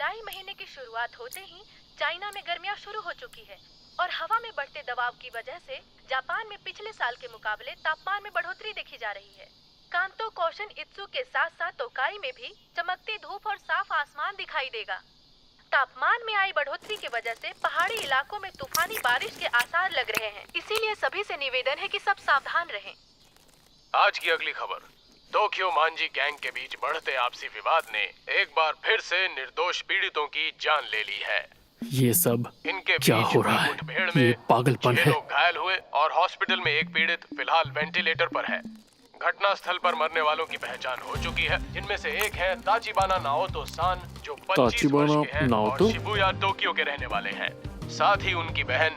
जुलाई महीने की शुरुआत होते ही चाइना में गर्मियां शुरू हो चुकी है और हवा में बढ़ते दबाव की वजह से जापान में पिछले साल के मुकाबले तापमान में बढ़ोतरी देखी जा रही है। कांतो, कोशन, इत्सु के साथ साथ तोकाई में भी चमकती धूप और साफ आसमान दिखाई देगा। तापमान में आई बढ़ोतरी की वजह से पहाड़ी इलाकों में तूफानी बारिश के आसार लग रहे हैं, इसीलिए सभी से निवेदन है कि सब सावधान रहें। आज की अगली खबर, टोक्यो मांजी गैंग के बीच बढ़ते आपसी विवाद ने एक बार फिर से निर्दोष पीड़ितों की जान ले ली है। ये सब इनके क्या हो रहा है? ये पागलपन है। 6 लोग घायल हुए और हॉस्पिटल में एक पीड़ित फिलहाल वेंटिलेटर पर है। घटना स्थल पर मरने वालों की पहचान हो चुकी है, जिनमें से एक है ताचिबाना नाओतो सान, जो 25 वर्ष के हैं और शिबुया टोक्यो के रहने वाले हैं। साथ ही उनकी बहन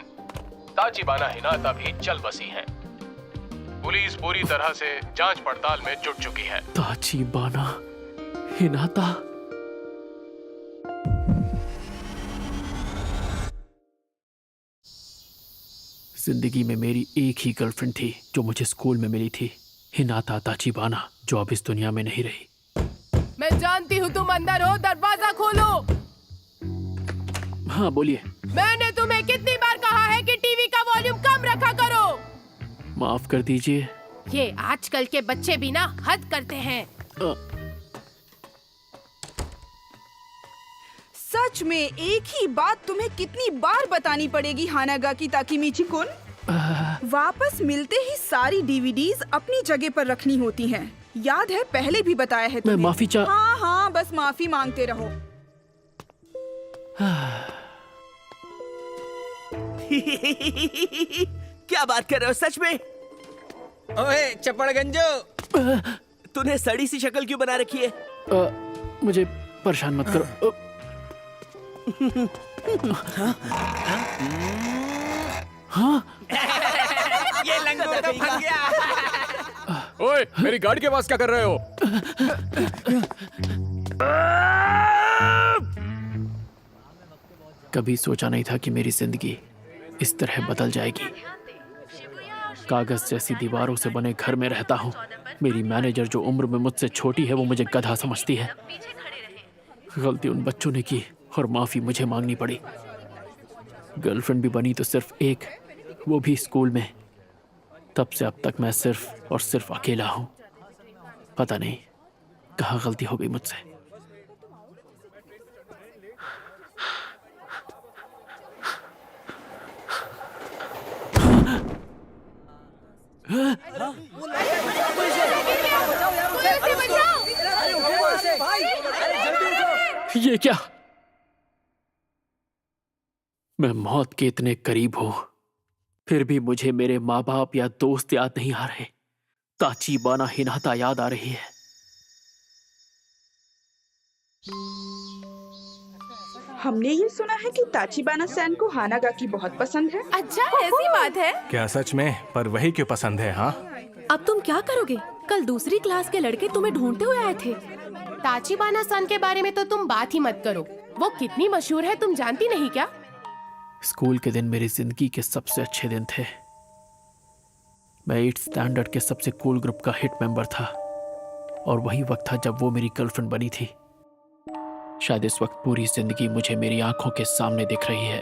ताचिबाना हिनाता भी चल बसी है। पुलिस पूरी तरह से जांच पड़ताल में जुट चुकी है। ताचिबाना हिनाता, जिंदगी में मेरी एक ही गर्लफ्रेंड थी जो मुझे स्कूल में मिली थी, हिनाता ताचिबाना, जो अब इस दुनिया में नहीं रही। मैं जानती हूँ तुम अंदर हो, दरवाजा खोलो। हाँ बोलिए। मैंने तुम्हें कितनी बार कहा है कि टीवी का वॉल्यूम कम रखा करो। माफ कर दीजिए। ये आजकल के बच्चे भी ना हद करते हैं। सच में एक ही बात तुम्हें कितनी बार बतानी पड़ेगी हानागाकी ताकेमिची-कुन? वापस मिलते ही सारी डीवीडीज अपनी जगह पर रखनी होती हैं। याद है, पहले भी बताया है तुम्हें। मैं माफी हाँ हाँ, बस माफी मांगते रहो। क्या बात कर रहे हो सच में? ओए चपड़गंजो, तूने सड़ी सी शक्ल क्यों बना रखी है? मुझे परेशान मत करो। हाँ? ये लंगोट तो फंस गया। ओए, मेरी गाड़ी के पास क्या कर रहे हो? कभी सोचा नहीं था कि मेरी जिंदगी इस तरह बदल जाएगी। कागज जैसी दीवारों से बने घर में रहता हूँ। मेरी मैनेजर, जो उम्र में मुझसे छोटी है, वो मुझे गधा समझती है। गलती उन बच्चों ने की और माफी मुझे मांगनी पड़ी। गर्लफ्रेंड भी बनी तो सिर्फ एक, वो भी स्कूल में। तब से अब तक मैं सिर्फ और सिर्फ अकेला हूँ। पता नहीं कहाँ गलती हो गई मुझसे। ये क्या? मैं मौत के इतने करीब हूं, फिर भी मुझे मेरे माँ बाप या दोस्त याद नहीं आ रहे। ताचिबाना हिनाता याद आ रही है। हमने ये सुना है कि ताचिबाना सैन को हानागाकी बहुत पसंद है। अच्छा, ऐसी बात है क्या सच में? पर वही क्यों पसंद है? हाँ, अब तुम क्या करोगे? कल दूसरी क्लास के लड़के तुम्हें ढूंढते हुए आए थे। ताचिबाना सन के बारे में तो तुम बात ही मत करो। वो कितनी मशहूर है, तुम जानती नहीं क्या? स्कूल के दिन मेरी जिंदगी के सबसे अच्छे दिन थे। मैं 8th स्टैंडर्ड के सबसे कूल ग्रुप का हिट मेंबर था और वही वक्त था जब वो मेरी गर्लफ्रेंड बनी थी। शायद इस वक्त पूरी जिंदगी मुझे मेरी आंखों के सामने दिख रही है।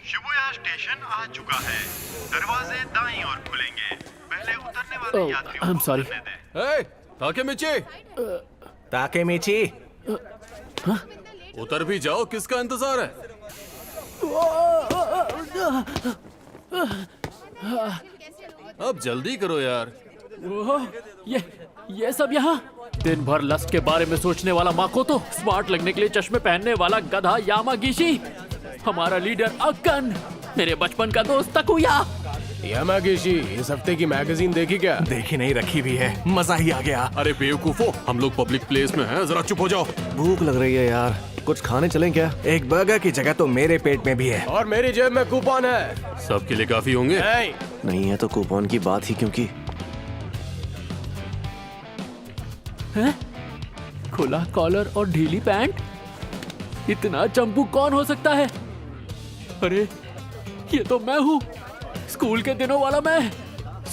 शिबुया स्टेशन आ चुका है। दरवाजे दाईं ओर खुलेंगे। पहले उतरने वाले यात्रियों I'm को sorry. उतरने दें। ताकेमिची, उतर भी जाओ, किसका इंतजार है? अब जल्दी करो यार। ये सब यहाँ? दिन भर लस्ट के बारे में सोचने वाला माकोतो, स्मार्ट लगने के लिए चश्मे पहनने वाला गधा यामागिशी, हमारा लीडर अक्कन, मेरे बचपन का दोस्त तकुया। यामागिशी, इस हफ्ते की मैगजीन देखी क्या? देखी नहीं, रखी भी है। मजा ही आ गया। अरे बेवकूफो, हम लोग पब्लिक प्लेस में हैं, जरा चुप हो जाओ। भूख लग रही है यार, कुछ खाने चलें क्या? एक बर्गर की जगह तो मेरे पेट में भी है। और मेरी जेब में कूपन है। सबके लिए काफी होंगे। नहीं है तो कूपन की बात ही क्योंकि हैं? खुला कॉलर और ढीली पैंट? इतना चंपू कौन हो सकता है? अरे ये तो मैं हूँ, स्कूल के दिनों वाला मैं।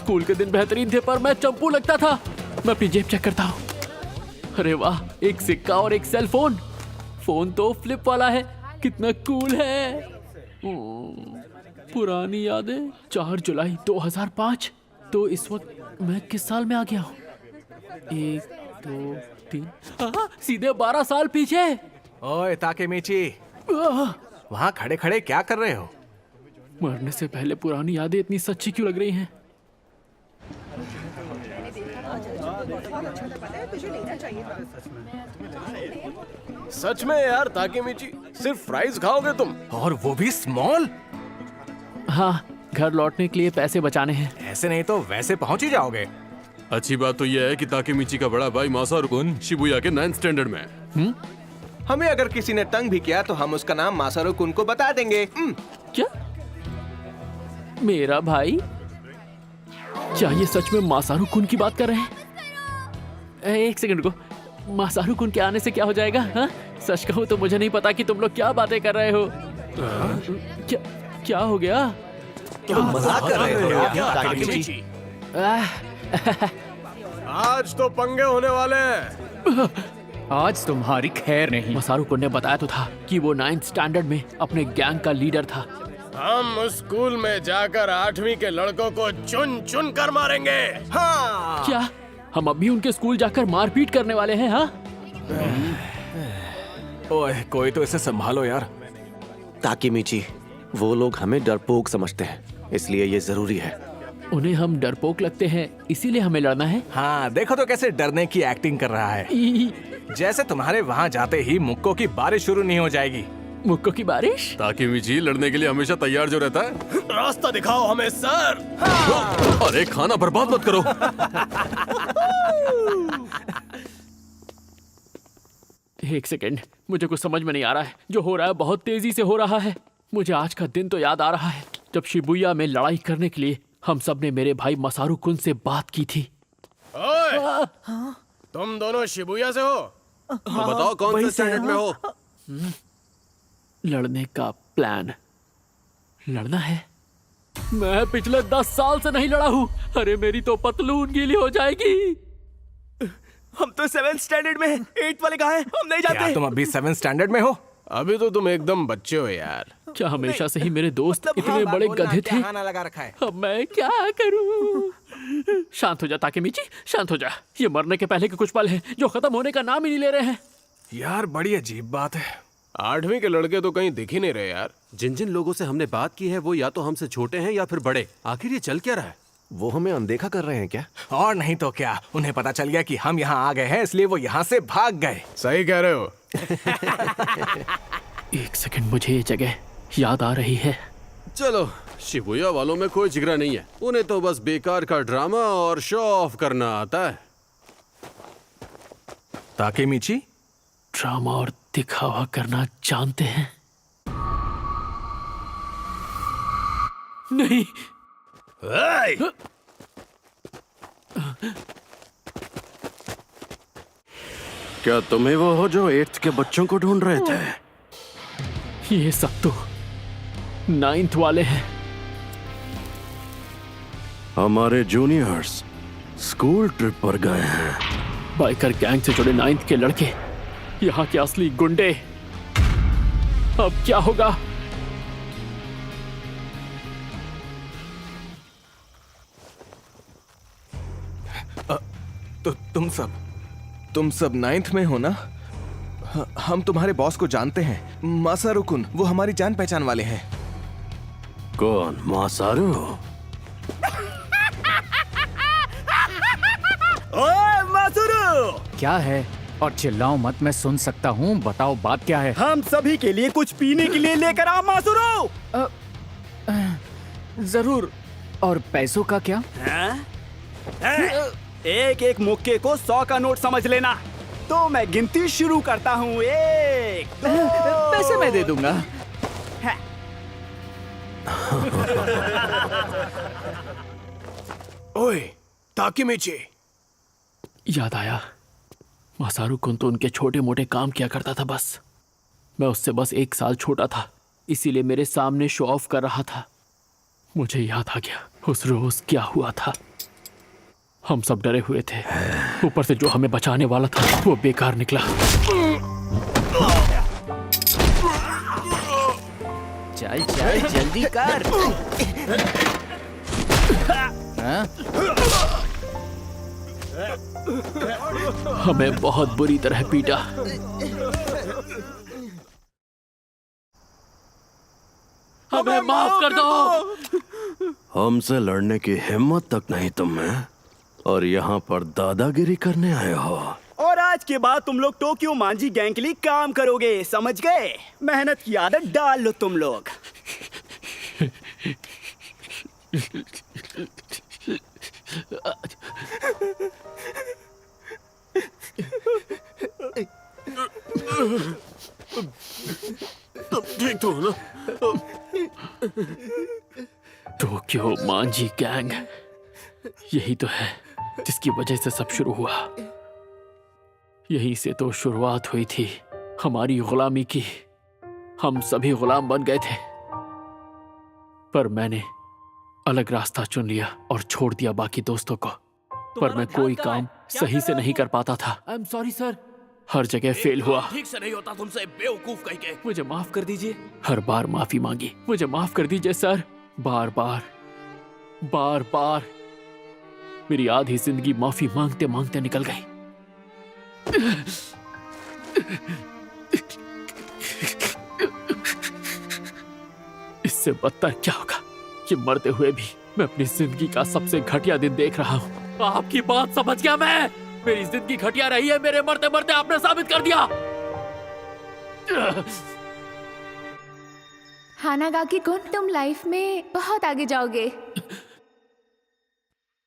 स्कूल के दिन बेहतरीन थे पर मैं चंपू लगता था। मैं अपनी जेब चेक करता हूँ। अरे वाह, एक सिक्का और एक सेल फोन। फोन तो फ्लिप वाला है, कितना कूल है। पुरानी यादें। 4 जुलाई 2005। तो इस वक्त मैं किस साल में आ गया हूँ? 1 2 3 सीधे 12 साल पीछे। ओए ताकेमीची, वहाँ खड़े खड़े क्या कर रहे हो? मरने से पहले पुरानी यादें इतनी सच्ची क्यों लग रही हैं? सच में यार ताकेमीची, सिर्फ फ्राइज खाओगे तुम? और वो भी स्मॉल? हाँ, घर लौटने के लिए पैसे बचाने हैं। ऐसे नहीं तो वैसे पहुंच ही जाओगे। अच्छी बात तो यह है कि ताकेमीची का बड़ा भाई मासारू कुन शिबुया के 9th स्टैंडर्ड में है। हमें अगर किसी ने तंग भी किया तो हम उसका नाम मासारू कुन को बता देंगे। क्या? मेरा भाई? क्या ये सच में मासारू कुन की बात कर रहे हैं? एक सेकंड को, मासारू कुन के आने से क्या हो जाएगा? हाँ? सच कहूँ तो मुझे नहीं पता कि तुम लोग क्या बातें कर रहे हो। क्या हो गया? मजाक कर रहे हो क्या ताकेमीची? आज तो पंगे होने वाले हैं। आज तुम्हारी खैर नहीं। मासारू कुन ने बताया तो था कि वो 9th स्टैंडर्ड में अपने गैंग का लीडर था। हम उस स्कूल में जाकर 8वीं के लड़कों को चुन चुन कर मारेंगे। हाँ। क्या हम अभी उनके स्कूल जाकर मारपीट करने वाले हैं? हाँ? ओए, कोई तो इसे संभालो यार। ताकेमीची, वो लोग हमें डरपोक समझते हैं, इसलिए ये जरूरी है। उन्हें हम डरपोक लगते हैं, इसीलिए हमें लड़ना है। हाँ, देखो तो कैसे डरने की एक्टिंग कर रहा है। जैसे तुम्हारे वहाँ जाते ही मुक्कों की बारिश शुरू नहीं हो जाएगी। मुक्कों की बारिश? ताकेमीची लड़ने के लिए हमेशा तैयार जो रहता है। रास्ता दिखाओ हमें सर। अरे खाना बर्बाद मत करो। एक सेकेंड, मुझे कुछ समझ में नहीं आ रहा है। जो हो रहा है बहुत तेजी से हो रहा है। मुझे आज का दिन तो याद आ रहा है जब शिबुया में लड़ाई करने के लिए हम सब ने मेरे भाई मासारू कुन से बात की थी। ओए, तुम दोनों शिबुया से हो? तो बताओ कौन से स्टैंडर्ड में हो? लड़ने का प्लान। लड़ना है? मैं पिछले 10 साल से नहीं लड़ा हूँ। अरे मेरी तो पतलून गीली हो जाएगी। हम तो 7th स्टैंडर्ड में हैं। 8th वाले कहाँ हैं? हम नहीं क्या जानते। तुम अभी 7th स्टैंडर्ड में हो? अभी तो तुम एकदम बच्चे हो यार। क्या हमेशा से ही मेरे दोस्त मतलब इतने बड़े गधे थे? हाँ लगा रखा है। अब मैं क्या करूं? शांत हो जा ताकेमीची, शांत हो जा। ये मरने के पहले के कुछ पल हैं जो खत्म होने का नाम ही नहीं ले रहे हैं। यार बड़ी अजीब बात है। 8वीं के लड़के तो कहीं दिख ही नहीं रहे यार। जिन जिन लोगों से हमने बात की है वो या तो हमसे छोटे हैं या फिर बड़े। आखिर ये चल क्या रहा है? वो हमें अनदेखा कर रहे हैं क्या? और नहीं तो क्या, उन्हें पता चल गया कि हम यहाँ आ गए हैं, इसलिए वो यहाँ से भाग गए। सही कह रहे हो। एक सेकंड, मुझे ये जगह याद आ रही है। चलो, शिबुया वालों में कोई जिगरा नहीं है। उन्हें तो बस बेकार का ड्रामा और शो ऑफ करना आता है। ताकेमीची, ड्रामा और दिखावा करना जानते हैं? नहीं। क्या तुम्हें वो हो जो 8th के बच्चों को ढूंढ रहे थे? ये सब तो 9th वाले हैं। हमारे जूनियर्स स्कूल ट्रिप पर गए हैं। बाइकर गैंग से जुड़े 9th के लड़के, यहाँ के असली गुंडे। अब क्या होगा? तो तुम सब 9th में हो ना? हम तुम्हारे बॉस को जानते हैं, मासारू कुन। वो हमारी जान पहचान वाले हैं। कौन? मासारू? ओए मासारू! क्या है? और चिल्लाओ मत, मैं सुन सकता हूँ। बताओ बात क्या है? हम सभी के लिए कुछ पीने के लिए लेकर आओ मासारू। जरूर। और पैसों का क्या? एक एक मुक्के को 100 का नोट समझ लेना। तो मैं गिनती शुरू करता हूँ। 1 2 पैसे मैं दे दूंगा। ओए ताकेमीची, याद आया, मासारू कुन तो उनके छोटे मोटे काम किया करता था बस। मैं उससे बस 1 साल छोटा था, इसीलिए मेरे सामने शो ऑफ कर रहा था। मुझे याद आ गया उस रोज क्या हुआ था? हम सब डरे हुए थे। ऊपर से जो हमें बचाने वाला था वो बेकार निकला। चल चल जल्दी कर। हाँ? हमें बहुत बुरी तरह पीटा। हमें माफ कर दो। हमसे लड़ने की हिम्मत तक नहीं तुम में, और यहाँ पर दादागिरी करने आए हो। और आज के बाद तुम लोग टोक्यो मांझी गैंग के लिए काम करोगे, समझ गए? मेहनत की आदत डाल लो तुम लोग। ठीक तो हो ना? टोक्यो मांझी गैंग, यही तो है जिसकी वजह से सब शुरू हुआ। यही से तो शुरुआत हुई थी हमारी गुलामी की। हम सभी गुलाम बन गए थे, पर मैंने अलग रास्ता चुन लिया और छोड़ दिया बाकी दोस्तों को। पर मैं कोई काम सही से नहीं कर पाता था। I am sorry sir. हर जगह फेल हुआ। ठीक से नहीं होता तुमसे, बेवकूफ कहीं के। मुझे माफ कर दीजिए। हर बार माफी मांगी, मुझे माफ कर दीजिए सर। बार बार बार बार मेरी आधी जिंदगी माफी मांगते मांगते निकल गई। इससे बदतर क्या होगा कि मरते हुए भी मैं अपनी जिंदगी का सबसे घटिया दिन देख रहा हूँ। आपकी बात समझ गया मैं। मेरी जिंदगी घटिया रही है, मेरे मरते मरते आपने साबित कर दिया। हानागाकी कुन, तुम लाइफ में बहुत आगे जाओगे।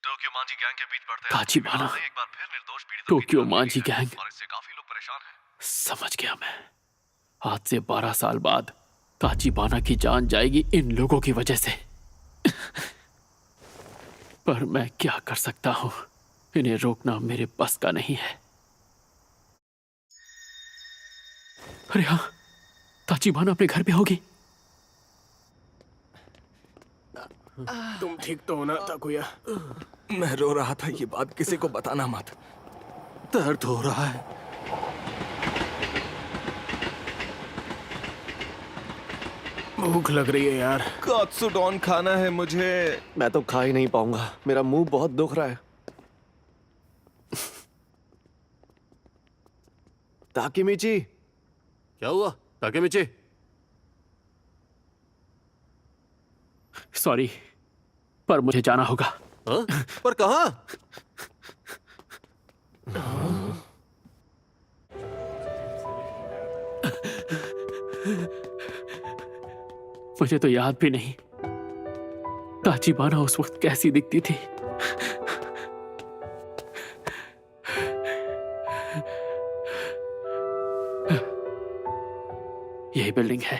टोक्यो मांझी गैंग के बीच बढ़ते ताचिबाना, एक बार फिर निर्दोष पीड़ितों टोक्यो मांझी गैंग, और इससे काफी लोग परेशान हैं। समझ गया मैं। आज से 12 साल बाद ताचिबाना की जान जाएगी इन लोगों की वजह से। पर मैं क्या कर सकता हूँ? इन्हें रोकना मेरे बस का नहीं है। अरे हाँ, ताचिबाना अपने घर पे होगी। तुम ठीक तो हो ना ताकुया? मैं रो रहा था, ये बात किसी को बताना मत। दर्द हो रहा है। भूख लग रही है यार। कात्सुडोन खाना है मुझे। मैं तो खा ही नहीं पाऊंगा, मेरा मुंह बहुत दुख रहा है। ताकिमिची। क्या हुआ ताकेमिची? सॉरी, पर मुझे जाना होगा। हाँ? पर कहाँ? मुझे तो याद भी नहीं ताचिबाना उस वक्त कैसी दिखती थी। यही बिल्डिंग है।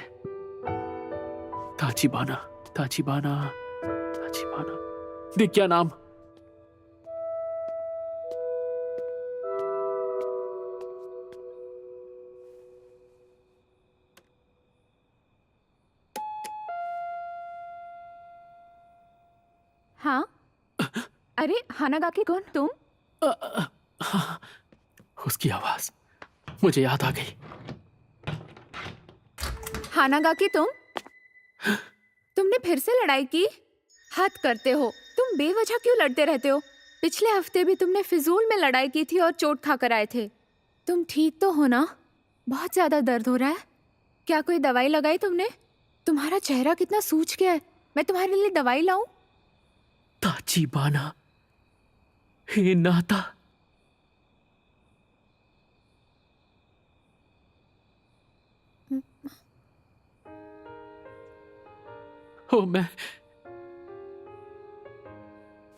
ताचिबाना, ताचिबाना, ताचिबाना। दिख क्या नाम? हाँ? अरे हानागाकी कुन, तुम? हाँ, उसकी आवाज मुझे याद आ गई। हानागाकी तुमने फिर से लड़ाई की? हद करते हो, तुम बेवजह क्यों लड़ते रहते हो? पिछले हफ्ते भी तुमने फिजूल में लड़ाई की थी और चोट खाकर आए थे। तुम ठीक तो हो ना? बहुत ज्यादा दर्द हो रहा है। क्या कोई दवाई लगाई तुमने? तुम्हारा चेहरा कितना सूज गया है। मैं तुम्हारे लिए दवाई लाऊं? ताचिबाना, हे नाता। ओ,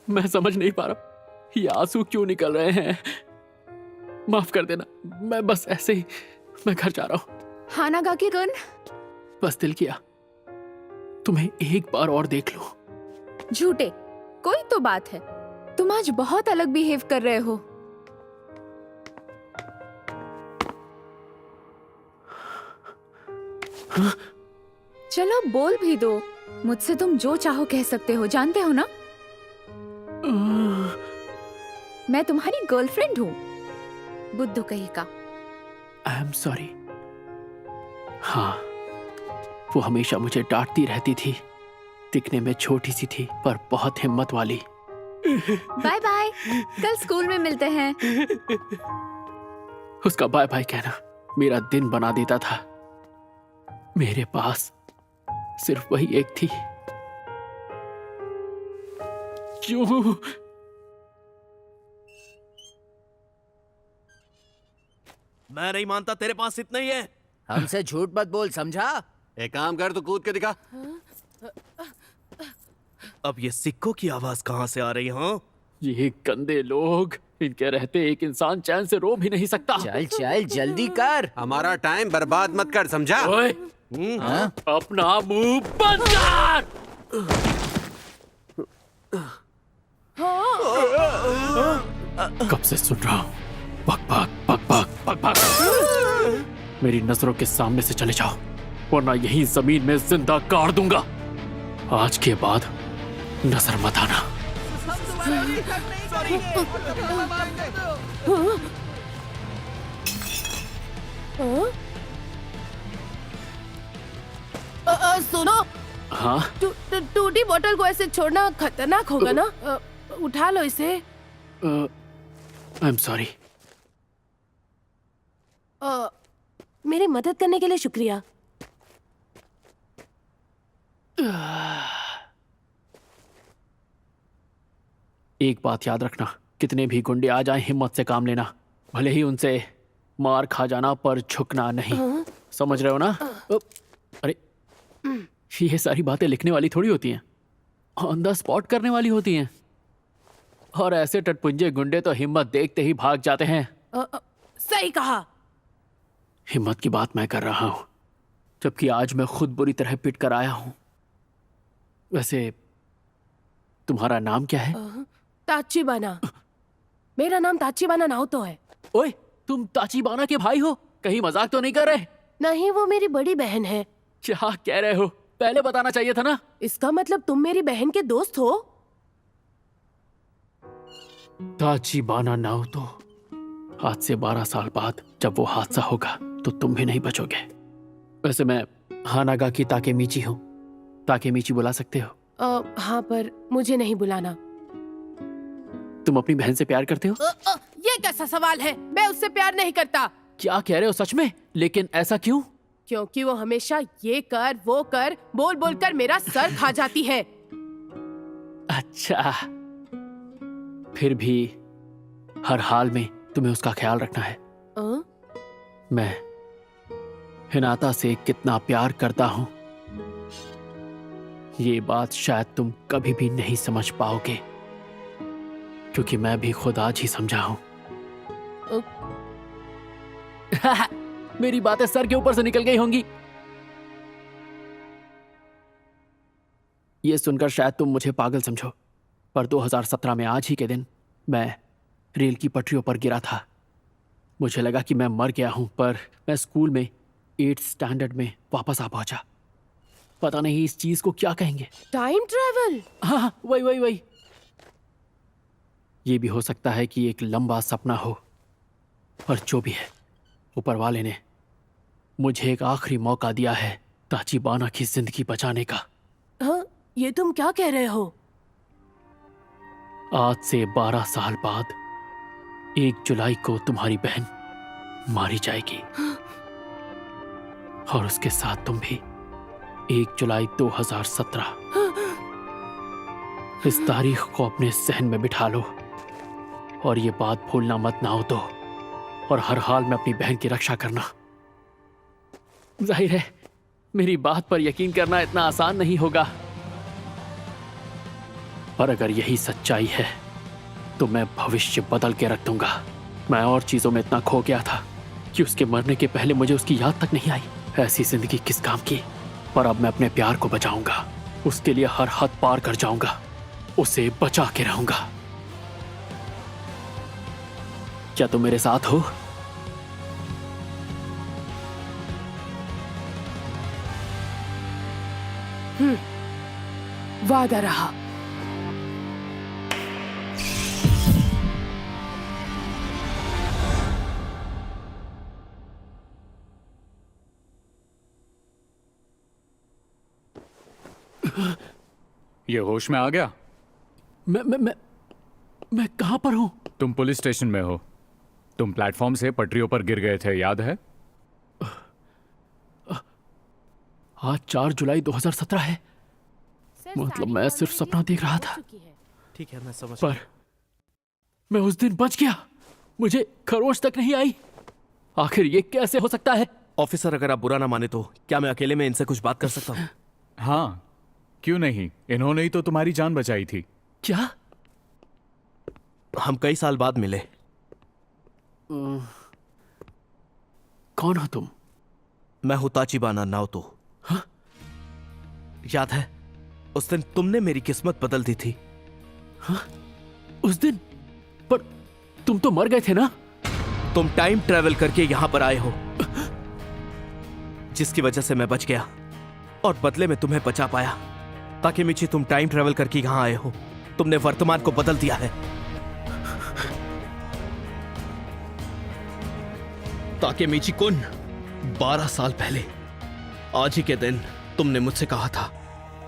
मैं समझ नहीं पा रहा ये आंसू क्यों निकल रहे हैं। माफ कर देना, मैं बस ऐसे ही मैं घर जा रहा हूँ। हानागाकी कुन, बस दिल किया तुम्हें एक बार और देख लो। झूठे, कोई तो बात है। तुम आज बहुत अलग बिहेव कर रहे हो। चलो बोल भी दो। मुझसे तुम जो चाहो कह सकते हो, जानते हो ना? मैं तुम्हारी गर्लफ्रेंड हूँ, बुद्धू कहीं का। आई एम सॉरी। हाँ, वो हमेशा मुझे डांटती रहती थी। दिखने में छोटी सी थी पर बहुत हिम्मत वाली। बाय बाय, कल स्कूल में मिलते हैं। उसका बाय बाय कहना मेरा दिन बना देता था। मेरे पास सिर्फ वही एक थी। क्यों? मैं नहीं मानता, तेरे पास इतना ही है। हमसे झूठ मत बोल, समझा? एक काम कर, तू कूद के दिखा। अब ये सिक्कों की आवाज कहाँ से आ रही है? ये गंदे लोग, इनके रहते एक इंसान चैन से रो भी नहीं सकता। चल चल जल्दी कर, हमारा टाइम बर्बाद मत कर, समझा? ओए, अपना मुंह बंद कर। कब से सुन रहा हूँ, बक बक बक बक बक बक। मेरी नजरों के सामने से चले जाओ, वरना यहीं जमीन में जिंदा गाड़ दूंगा। आज के बाद नजर मत आना। सुनो, हाँ, टूटी बोतल को ऐसे छोड़ना खतरनाक होगा ना। उठा लो इसे। आई एम सॉरी। मेरी मदद करने के लिए शुक्रिया। एक बात याद रखना, कितने भी गुंडे आ जाएं, हिम्मत से काम लेना। भले ही उनसे मार खा जाना, पर झुकना नहीं। समझ रहे हो ना? अरे, ये सारी बातें लिखने वाली थोड़ी होती हैं, ऑन द स्पॉट करने वाली होती हैं। और ऐसे टटपुंजे गुंडे तो हिम्मत देखते ही भाग जाते हैं। सही कहा। हिम्मत की बात मैं कर रहा हूं, जबकि आज मैं खुद बुरी तरह पिट कर आया हूं। वैसे तुम्हारा नाम क्या है? ताचिबाना। मेरा नाम ताचिबाना नाओतो है। ओए, तुम ताचिबाना के भाई हो? कहीं मजाक तो नहीं कर रहे? नहीं, वो मेरी बड़ी बहन है। क्या कह रहे हो? पहले बताना चाहिए था ना। इसका मतलब तुम मेरी बहन के दोस्त हो? ताचिबाना नाओतो, आज से 12 साल बाद जब वो हादसा होगा तो तुम भी नहीं बचोगे। वैसे मैं हानागाकी ताकेमीची हूँ। ताकेमीची बुला सकते हो? हाँ, पर मुझे नहीं बुलाना। तुम अपनी बहन से प्यार करते हो? ये कैसा सवाल है? मैं उससे प्यार नहीं करता। क्या कह रहे हो सच में? लेकिन ऐसा क्यों? क्योंकि वो हमेशा ये कर वो कर बोल बोल कर मेरा सर खा जाती है। अच्छा, फिर भी हर हाल में तुम्हें उसका ख्याल रखना है। मैं हिनाता से कितना प्यार करता हूं, ये बात शायद तुम कभी भी नहीं समझ पाओगे, क्योंकि मैं भी खुद आज ही समझा हूं। मेरी बातें सर के ऊपर से निकल गई होंगी। ये सुनकर शायद तुम मुझे पागल समझो, पर 2017 में आज ही के दिन मैं रेल की पटरियों पर गिरा था। मुझे लगा कि मैं मर गया हूं, पर मैं स्कूल में 8th स्टैंडर्ड में वापस आ पहुंचा। पता नहीं इस चीज को क्या कहेंगे। Time travel? हाँ, वही। ये भी हो सकता है कि एक लंबा सपना हो, और जो भी है, ऊपर वाले ने मुझे एक आखिरी मौका दिया है ताचिबाना की जिंदगी बचाने का। हाँ, ये तुम क्या कह रहे हो? आज से 12 साल बाद 1 जुलाई को तुम्हारी बहन मारी जाएगी, और उसके साथ तुम भी। 1 जुलाई 2017। इस तारीख को अपने सहन में बिठा लो, और ये बात भूलना मत नाओतो, और हर हाल में अपनी बहन की रक्षा करना। जाहिर है मेरी बात पर यकीन करना इतना आसान नहीं होगा, पर अगर यही सच्चाई है तो मैं भविष्य बदल के रख दूंगा। मैं और चीजों में इतना खो गया था कि उसके मरने के पहले मुझे उसकी याद तक नहीं आई। ऐसी जिंदगी किस काम की? पर अब मैं अपने प्यार को बचाऊंगा, उसके लिए हर हद पार कर जाऊंगा, उसे बचा के रहूंगा। क्या तुम मेरे साथ हो? वादा रहा। ये होश में आ गया? मैं कहाँ पर हूँ? तुम पुलिस स्टेशन में हो। तुम प्लेटफॉर्म से पटरियों पर गिर गए थे, याद है? आज 4 जुलाई 2017 है। मतलब मैं सिर्फ सपना देख रहा था। ठीक है, मैं समझ पर मैं उस दिन बच गया। मुझे खरोच तक नहीं आई। आखिर ये कैसे हो सकता है? ऑफिसर, अगर आप बुरा ना माने तो क्या मैं अकेले में इनसे कुछ बात कर सकता हूँ? हाँ, क्यों नहीं? इन्होंने ही तो तुम्हारी जान बचाई थी। क्या? हम कई साल बाद मिले। कौन हो तुम? मैं हूं ताचिबाना नाओतो। हाँ? याद है उस दिन तुमने मेरी किस्मत बदल दी थी? हाँ? उस दिन? पर तुम तो मर गए थे ना? तुम टाइम ट्रेवल करके यहां पर आए हो, जिसकी वजह से मैं बच गया और बदले में तुम्हें बचा पाया। ताकेमिची, तुम टाइम ट्रेवल करके यहां आए हो। तुमने वर्तमान को बदल दिया है। ताकेमिची कुन, 12 साल पहले आज ही के दिन तुमने मुझसे कहा था।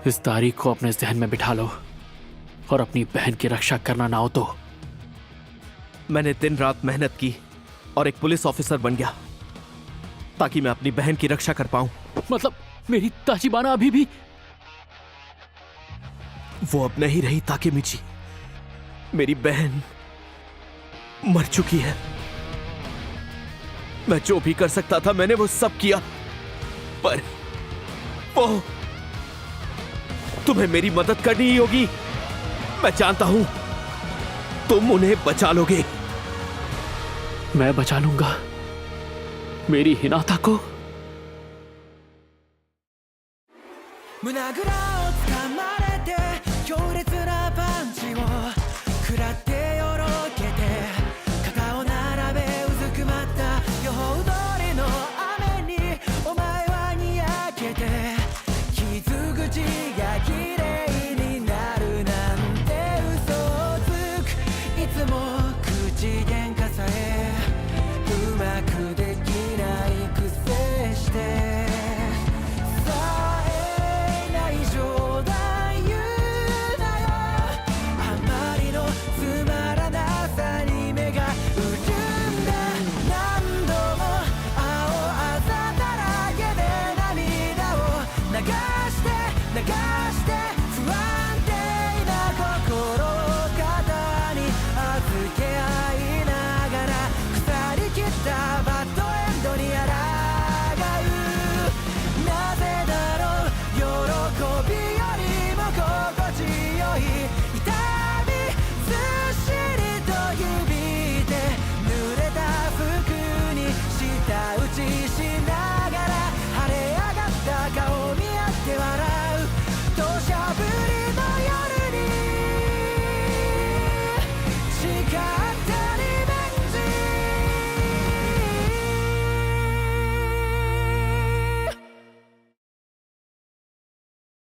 इस तारीख को अपने जहन में बिठा लो और अपनी बहन की रक्षा करना नाओतो। मैंने दिन रात मेहनत की और एक पुलिस ऑफिसर बन गया ताकि मैं अपनी बहन की रक्षा कर पाऊं। मतलब मेरी ताचिबाना अभी भी? वो अब नहीं रही ताकेमिची। मेरी बहन मर चुकी है। मैं जो भी कर सकता था मैंने वो सब किया, पर वो तुम्हें मेरी मदद करनी ही होगी। मैं जानता हूं तुम उन्हें बचा लोगे। मैं बचा लूंगा मेरी हिनाता को।